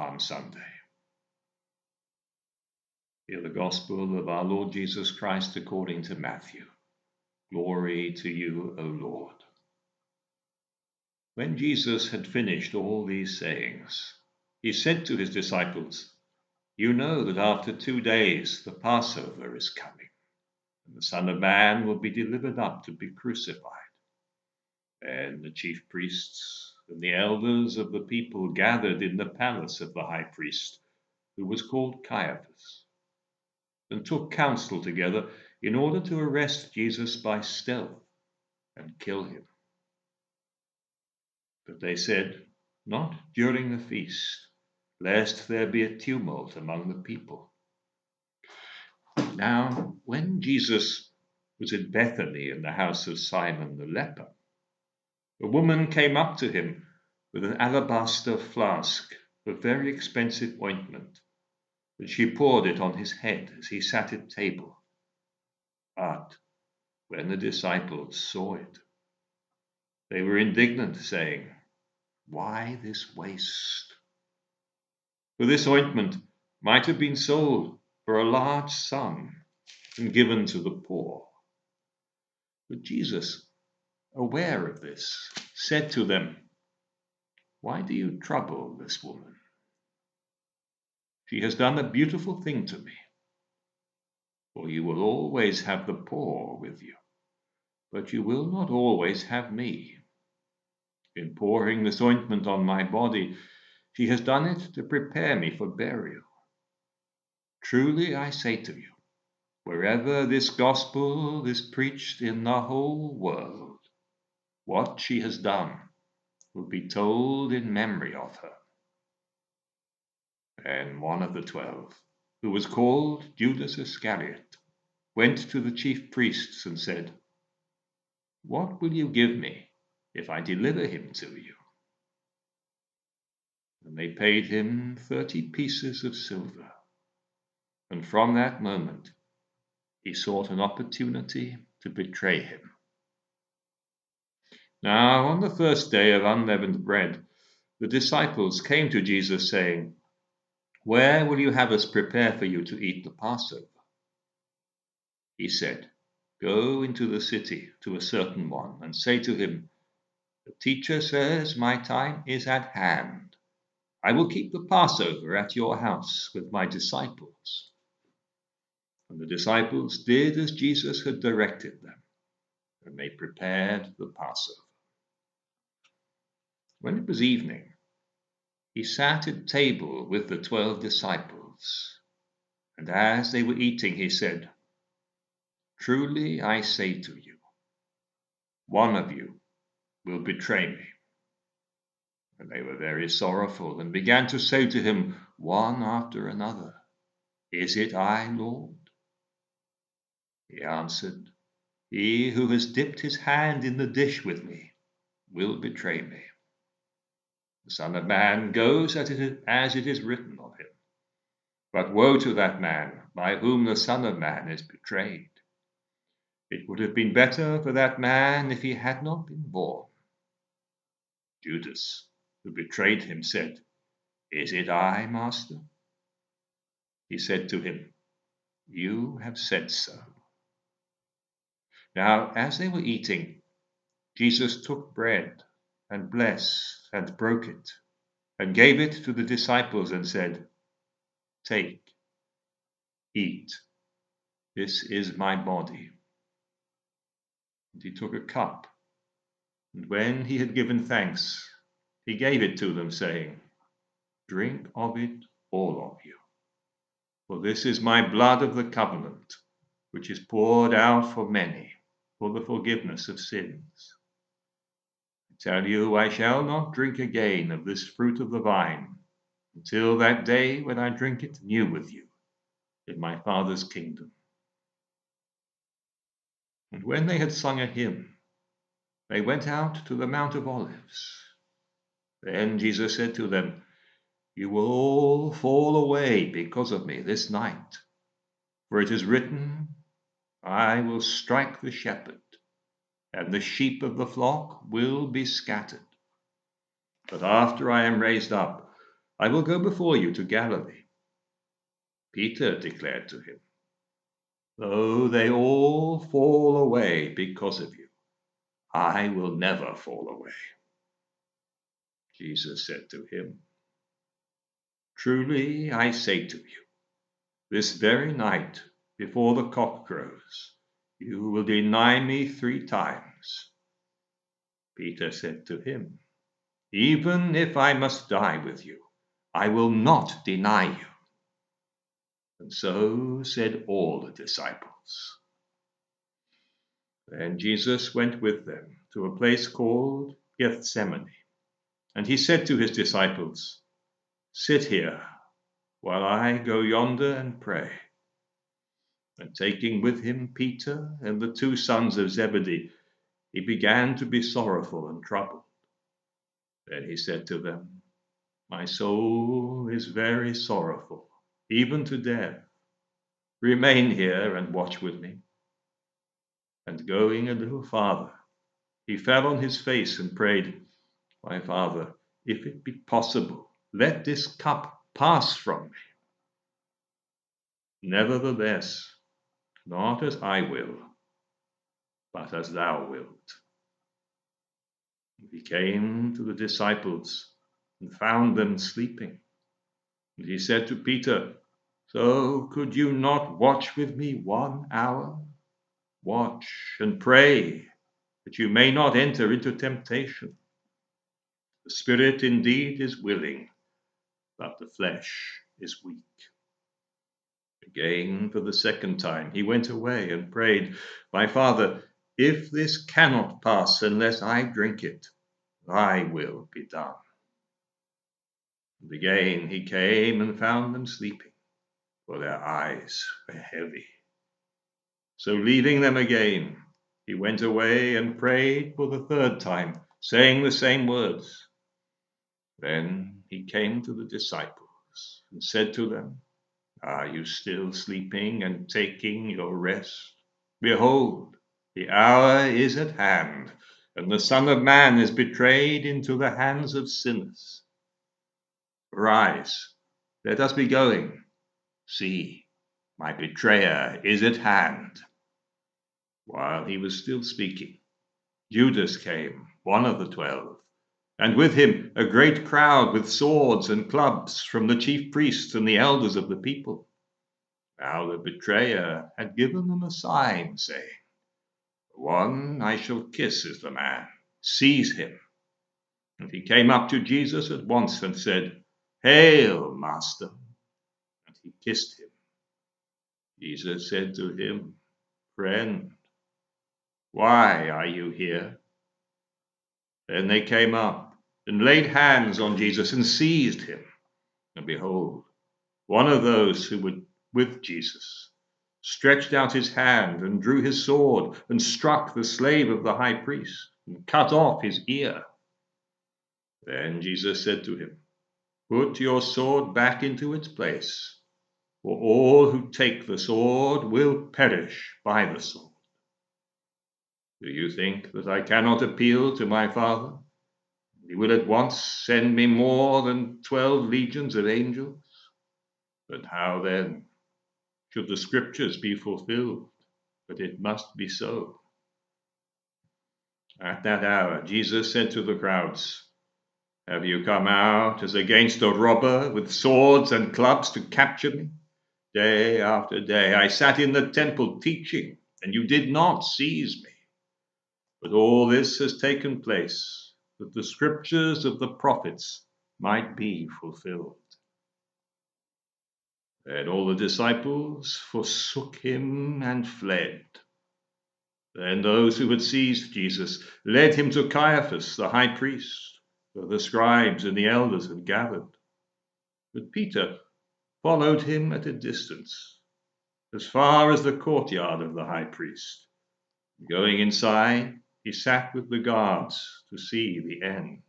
Palm Sunday. Hear the Gospel of our Lord Jesus Christ according to Matthew. Glory to you, O Lord. When Jesus had finished all these sayings, he said to his disciples, "You know that after 2 days the Passover is coming, and the Son of Man will be delivered up to be crucified." Then the chief priests and the elders of the people gathered in the palace of the high priest, who was called Caiaphas, and took counsel together in order to arrest Jesus by stealth and kill him. But they said, "Not during the feast, lest there be a tumult among the people." Now, when Jesus was in Bethany in the house of Simon the leper, a woman came up to him with an alabaster flask of very expensive ointment, and she poured it on his head as he sat at table. But when the disciples saw it, they were indignant, saying, "Why this waste? For this ointment might have been sold for a large sum and given to the poor." But Jesus, aware of this, said to them, "Why do you trouble this woman? She has done a beautiful thing to me. For you will always have the poor with you, but you will not always have me. In pouring this ointment on my body, she has done it to prepare me for burial. Truly I say to you, wherever this gospel is preached in the whole world, what she has done will be told in memory of her." And one of the 12, who was called Judas Iscariot, went to the chief priests and said, "What will you give me if I deliver him to you?" And they paid him 30 pieces of silver. And from that moment, he sought an opportunity to betray him. Now, on the first day of unleavened bread, the disciples came to Jesus, saying, "Where will you have us prepare for you to eat the Passover?" He said, "Go into the city to a certain one and say to him, 'The teacher says, my time is at hand. I will keep the Passover at your house with my disciples.'" And the disciples did as Jesus had directed them, and they prepared the Passover. When it was evening, he sat at table with the 12 disciples, and as they were eating, he said, "Truly I say to you, one of you will betray me." And they were very sorrowful and began to say to him, one after another, "Is it I, Lord?" He answered, "He who has dipped his hand in the dish with me will betray me. The Son of Man goes as it is written of him. But woe to that man by whom the Son of Man is betrayed. It would have been better for that man if he had not been born." Judas, who betrayed him, said, "Is it I, Master?" He said to him, "You have said so." Now, as they were eating, Jesus took bread and blessed and broke it and gave it to the disciples and said, "Take, eat, this is my body." And he took a cup, and when he had given thanks, he gave it to them, saying, "Drink of it, all of you, for this is my blood of the covenant, which is poured out for many for the forgiveness of sins. I tell you, I shall not drink again of this fruit of the vine until that day when I drink it new with you in my Father's kingdom." And when they had sung a hymn, they went out to the Mount of Olives. Then Jesus said to them, "You will all fall away because of me this night, for it is written, 'I will strike the shepherd, and the sheep of the flock will be scattered.' But after I am raised up, I will go before you to Galilee." Peter declared to him, "Though they all fall away because of you, I will never fall away." Jesus said to him, "Truly I say to you, this very night, before the cock crows, you will deny me 3 times." Peter said to him, "Even if I must die with you, I will not deny you." And so said all the disciples. Then Jesus went with them to a place called Gethsemane, and he said to his disciples, "Sit here while I go yonder and pray." And taking with him Peter and the 2 sons of Zebedee, he began to be sorrowful and troubled. Then he said to them, "My soul is very sorrowful, even to death. Remain here and watch with me." And going a little farther, he fell on his face and prayed, "My Father, if it be possible, let this cup pass from me. Nevertheless, not as I will, but as thou wilt." And he came to the disciples and found them sleeping. And he said to Peter, "So could you not watch with me 1 hour? Watch and pray, that you may not enter into temptation. The spirit indeed is willing, but the flesh is weak." Again, for the 2nd time, he went away and prayed, "My Father, if this cannot pass unless I drink it, thy will be done." And again he came and found them sleeping, for their eyes were heavy. So leaving them again, he went away and prayed for the 3rd time, saying the same words. Then he came to the disciples and said to them, "Are you still sleeping and taking your rest? Behold, the hour is at hand, and the Son of Man is betrayed into the hands of sinners. Arise, let us be going. See, my betrayer is at hand." While he was still speaking, Judas came, one of the 12, and with him a great crowd with swords and clubs from the chief priests and the elders of the people. Now the betrayer had given them a sign, saying, "The one I shall kiss is the man. Seize him." And he came up to Jesus at once and said, "Hail, Master!" And he kissed him. Jesus said to him, "Friend, why are you here?" Then they came up and laid hands on Jesus and seized him. And behold, one of those who were with Jesus stretched out his hand and drew his sword and struck the slave of the high priest and cut off his ear. Then Jesus said to him, "Put your sword back into its place, for all who take the sword will perish by the sword. Do you think that I cannot appeal to my Father? He will at once send me more than 12 legions of angels? But how then should the scriptures be fulfilled? But it must be so." At that hour Jesus said to the crowds, "Have you come out as against a robber with swords and clubs to capture me? Day after day I sat in the temple teaching, and you did not seize me. But all this has taken place, that the scriptures of the prophets might be fulfilled." Then all the disciples forsook him and fled. Then those who had seized Jesus led him to Caiaphas, the high priest, where the scribes and the elders had gathered. But Peter followed him at a distance, as far as the courtyard of the high priest. Going inside, he sat with the guards to see the end.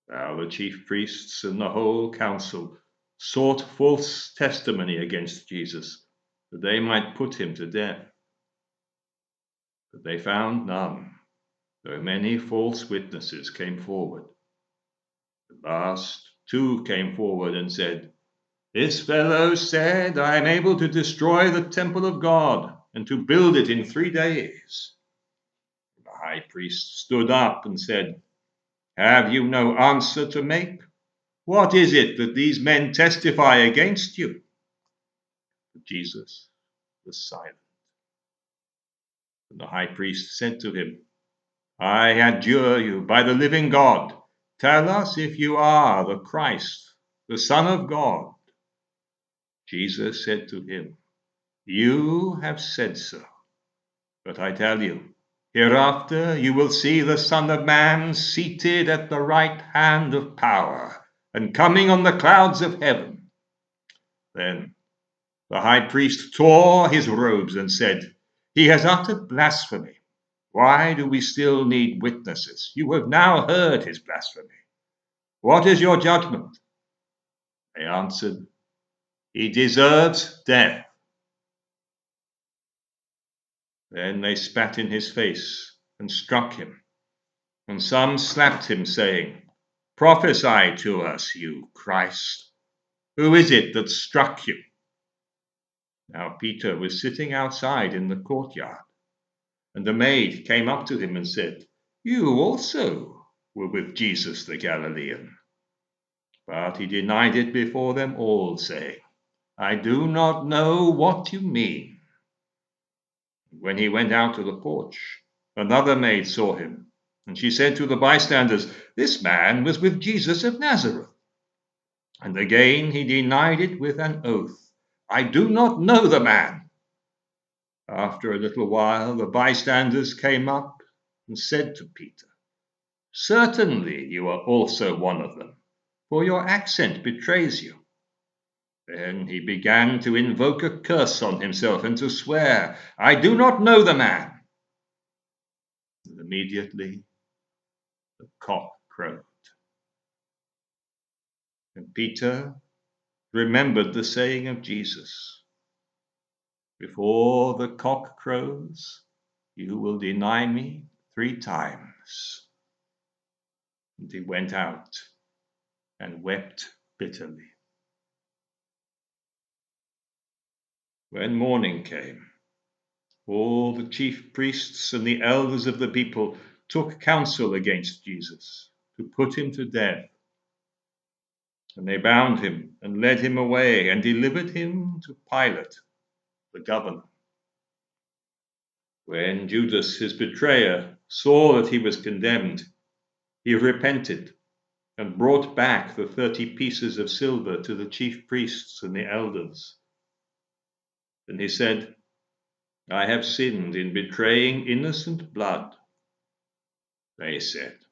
Now the chief priests and the whole council sought false testimony against Jesus, that they might put him to death. But they found none, though many false witnesses came forward. At last two came forward and said, "This fellow said, I am able to destroy the temple of God and to build it in 3 days." The high priest stood up and said, "Have you no answer to make? What is it that these men testify against you?" But Jesus was silent. And the high priest said to him, "I adjure you by the living God, tell us if you are the Christ, the Son of God." Jesus said to him, "You have said so. But I tell you, hereafter you will see the Son of Man seated at the right hand of power and coming on the clouds of heaven." Then the high priest tore his robes and said, "He has uttered blasphemy. Why do we still need witnesses? You have now heard his blasphemy. What is your judgment?" They answered, "He deserves death." Then they spat in his face and struck him, and some slapped him, saying, "Prophesy to us, you Christ. Who is it that struck you?" Now Peter was sitting outside in the courtyard, and a maid came up to him and said, "You also were with Jesus the Galilean." But he denied it before them all, saying, "I do not know what you mean." When he went out to the porch, another maid saw him, and she said to the bystanders, "This man was with Jesus of Nazareth." And again he denied it with an oath, "I do not know the man." After a little while, the bystanders came up and said to Peter, "Certainly you are also one of them, for your accent betrays you." Then he began to invoke a curse on himself and to swear, "I do not know the man." And immediately the cock crowed. And Peter remembered the saying of Jesus, "Before the cock crows, you will deny me 3 times." And he went out and wept bitterly. When morning came, all the chief priests and the elders of the people took counsel against Jesus to put him to death. And they bound him and led him away and delivered him to Pilate, the governor. When Judas, his betrayer, saw that he was condemned, he repented and brought back the 30 pieces of silver to the chief priests and the elders. Then he said, "I have sinned in betraying innocent blood." They said,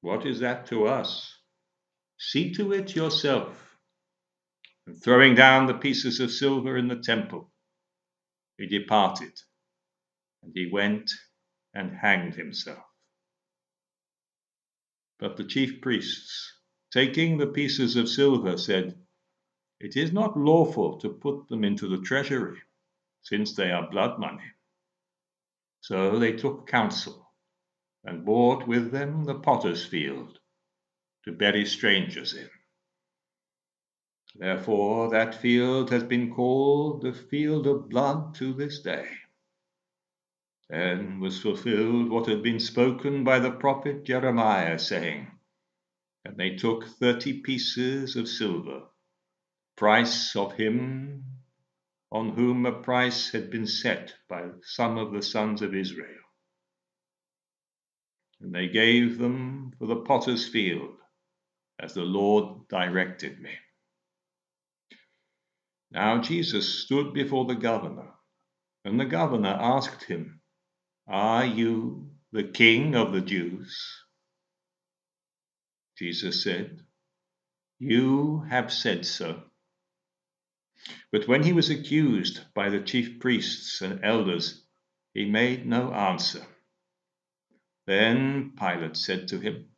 "What is that to us? See to it yourself." And throwing down the pieces of silver in the temple, he departed, and he went and hanged himself. But the chief priests, taking the pieces of silver, said, "It is not lawful to put them into the treasury, since they are blood money." So they took counsel and bought with them the potter's field to bury strangers in. Therefore that field has been called the field of blood to this day. Then was fulfilled what had been spoken by the prophet Jeremiah, saying, "And they took 30 pieces of silver, price of him on whom a price had been set by some of the sons of Israel. And they gave them for the potter's field, as the Lord directed me." Now Jesus stood before the governor, and the governor asked him, "Are you the king of the Jews?" Jesus said, "You have said so." But when he was accused by the chief priests and elders, he made no answer. Then Pilate said to him,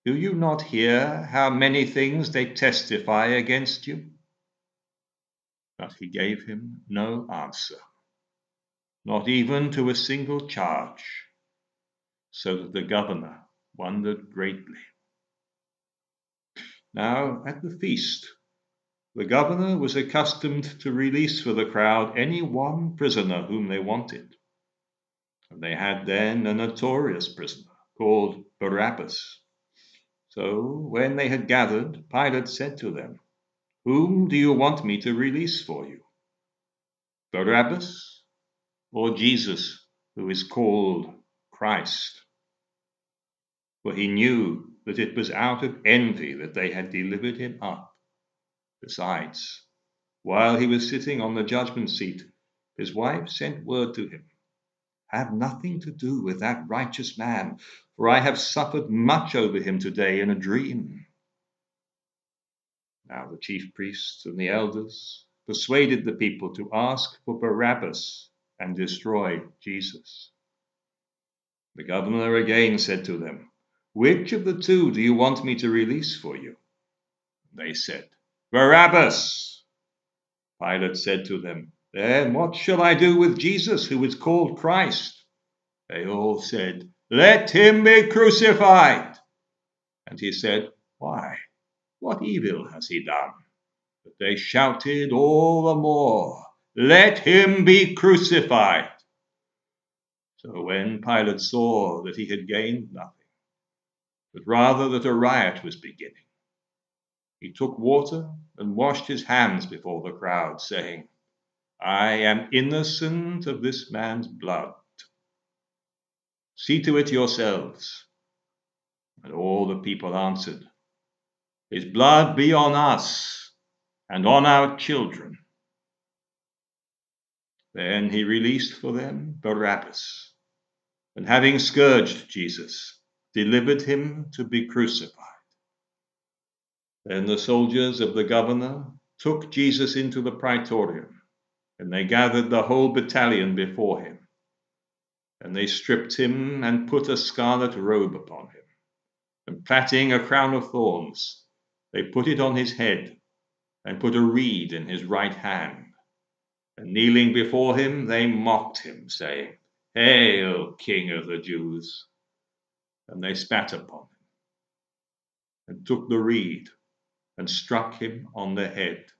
"Do you not hear how many things they testify against you?" But he gave him no answer, not even to a single charge, so that the governor wondered greatly. Now at the feast, the governor was accustomed to release for the crowd any one prisoner whom they wanted. And they had then a notorious prisoner called Barabbas. So when they had gathered, Pilate said to them, "Whom do you want me to release for you? Barabbas or Jesus, who is called Christ?" For he knew that it was out of envy that they had delivered him up. Besides, while he was sitting on the judgment seat, his wife sent word to him, "Have nothing to do with that righteous man, for I have suffered much over him today in a dream." Now the chief priests and the elders persuaded the people to ask for Barabbas and destroy Jesus. The governor again said to them, "Which of the two do you want me to release for you?" They said, "Barabbas." Pilate said to them, "Then what shall I do with Jesus, who is called Christ?" They all said, "Let him be crucified." And he said, "Why? What evil has he done?" But they shouted all the more, "Let him be crucified." So when Pilate saw that he had gained nothing, but rather that a riot was beginning, he took water and washed his hands before the crowd, saying, "I am innocent of this man's blood. See to it yourselves." And all the people answered, "His blood be on us and on our children." Then he released for them Barabbas, and having scourged Jesus, delivered him to be crucified. Then the soldiers of the governor took Jesus into the praetorium, and they gathered the whole battalion before him. And they stripped him and put a scarlet robe upon him, and plaiting a crown of thorns, they put it on his head, and put a reed in his right hand. And kneeling before him, they mocked him, saying, "Hail, King of the Jews!" And they spat upon him, and took the reed, and struck him on the head.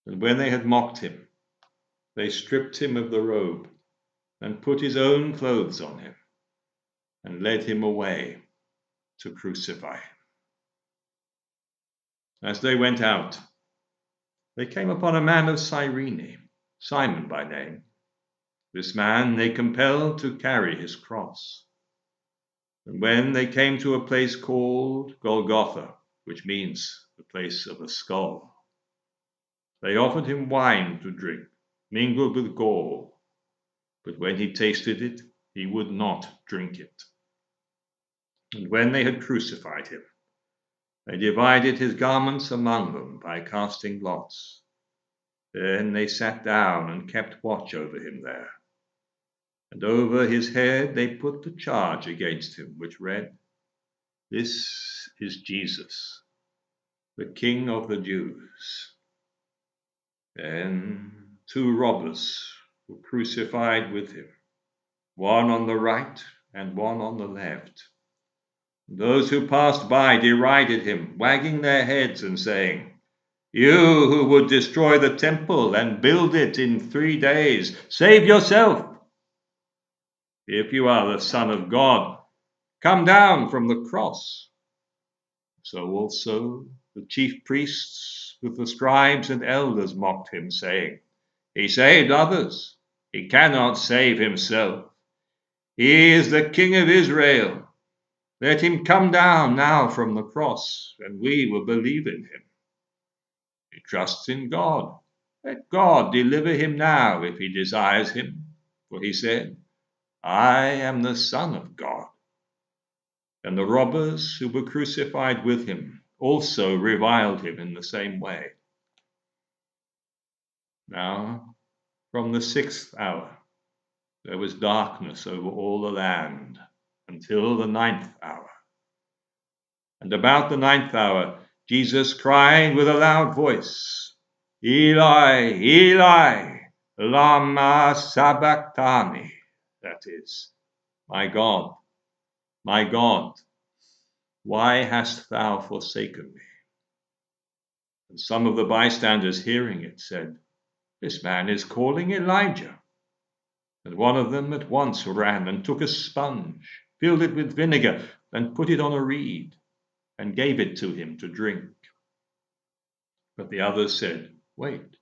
And when they had mocked him, they stripped him of the robe, and put his own clothes on him, and led him away to crucify him. As they went out, they came upon a man of Cyrene, Simon by name. This man they compelled to carry his cross. And when they came to a place called Golgotha, which means the place of a skull, they offered him wine to drink, mingled with gall. But when he tasted it, he would not drink it. And when they had crucified him, they divided his garments among them by casting lots. Then they sat down and kept watch over him there. And over his head they put the charge against him, which read, "This is Jesus, the King of the Jews." Then 2 robbers were crucified with him, one on the right and one on the left. Those who passed by derided him, wagging their heads and saying, "You who would destroy the temple and build it in 3 days, save yourself. If you are the Son of God, come down from the cross." So also the chief priests with the scribes and elders mocked him, saying, "He saved others. He cannot save himself. He is the King of Israel. Let him come down now from the cross, and we will believe in him. He trusts in God. Let God deliver him now if he desires him. For he said, 'I am the Son of God.'" And the robbers who were crucified with him also reviled him in the same way. Now, from the 6th hour, there was darkness over all the land until the 9th hour. And about the 9th hour, Jesus cried with a loud voice, "Eli, Eli, lama sabachthani," that is, my God, why hast thou forsaken me?" And some of the bystanders hearing it said, "This man is calling Elijah." And one of them at once ran and took a sponge, filled it with vinegar, and put it on a reed, and gave it to him to drink. But the others said, "Wait,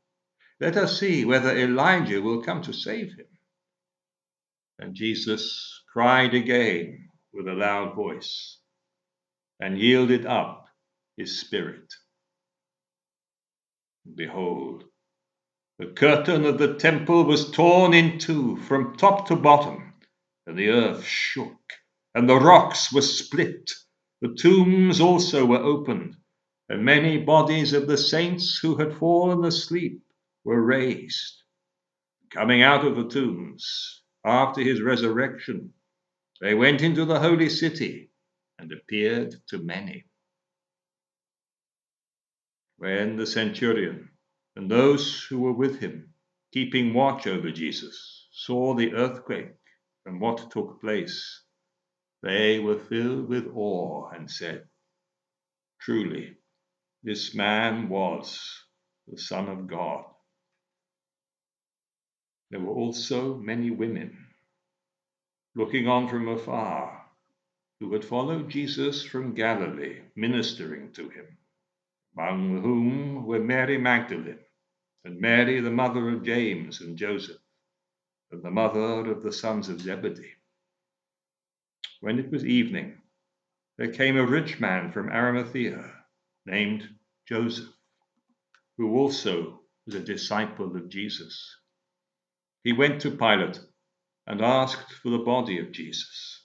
let us see whether Elijah will come to save him." And Jesus cried again with a loud voice, and yielded up his spirit. And behold, the curtain of the temple was torn in two from top to bottom, and the earth shook, and the rocks were split. The tombs also were opened, and many bodies of the saints who had fallen asleep were raised. Coming out of the tombs after his resurrection, they went into the holy city and appeared to many. When the centurion and those who were with him, keeping watch over Jesus, saw the earthquake and what took place, they were filled with awe and said, "Truly, this man was the Son of God." There were also many women, looking on from afar, who had followed Jesus from Galilee, ministering to him, among whom were Mary Magdalene, and Mary the mother of James and Joseph, and the mother of the sons of Zebedee. When it was evening, there came a rich man from Arimathea, named Joseph, who also was a disciple of Jesus. He went to Pilate and asked for the body of Jesus.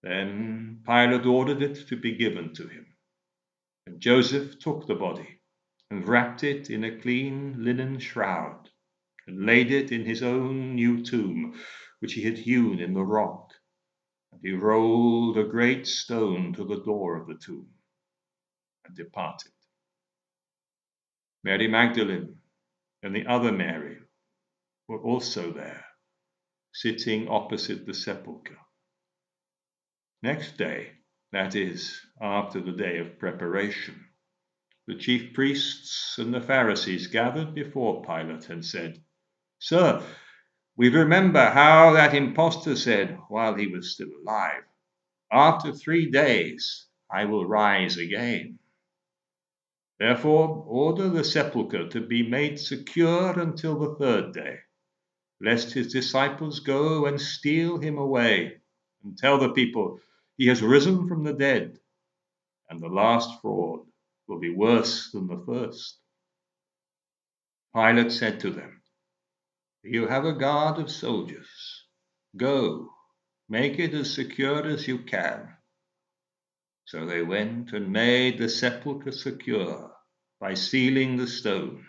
Then Pilate ordered it to be given to him. And Joseph took the body and wrapped it in a clean linen shroud and laid it in his own new tomb, which he had hewn in the rock. And he rolled a great stone to the door of the tomb and departed. Mary Magdalene and the other Mary were also there, sitting opposite the sepulchre. Next day, that is, after the day of preparation, the chief priests and the Pharisees gathered before Pilate and said, "Sir, we remember how that impostor said while he was still alive, 'After 3 days I will rise again.' Therefore order the sepulchre to be made secure until the 3rd day, lest his disciples go and steal him away and tell the people, 'He has risen from the dead,' and the last fraud will be worse than the first." Pilate said to them, "You have a guard of soldiers. Go, make it as secure as you can." So they went and made the sepulchre secure by sealing the stone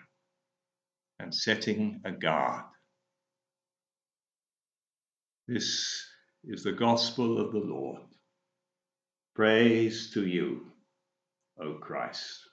and setting a guard. This is the gospel of the Lord. Praise to you, O Christ.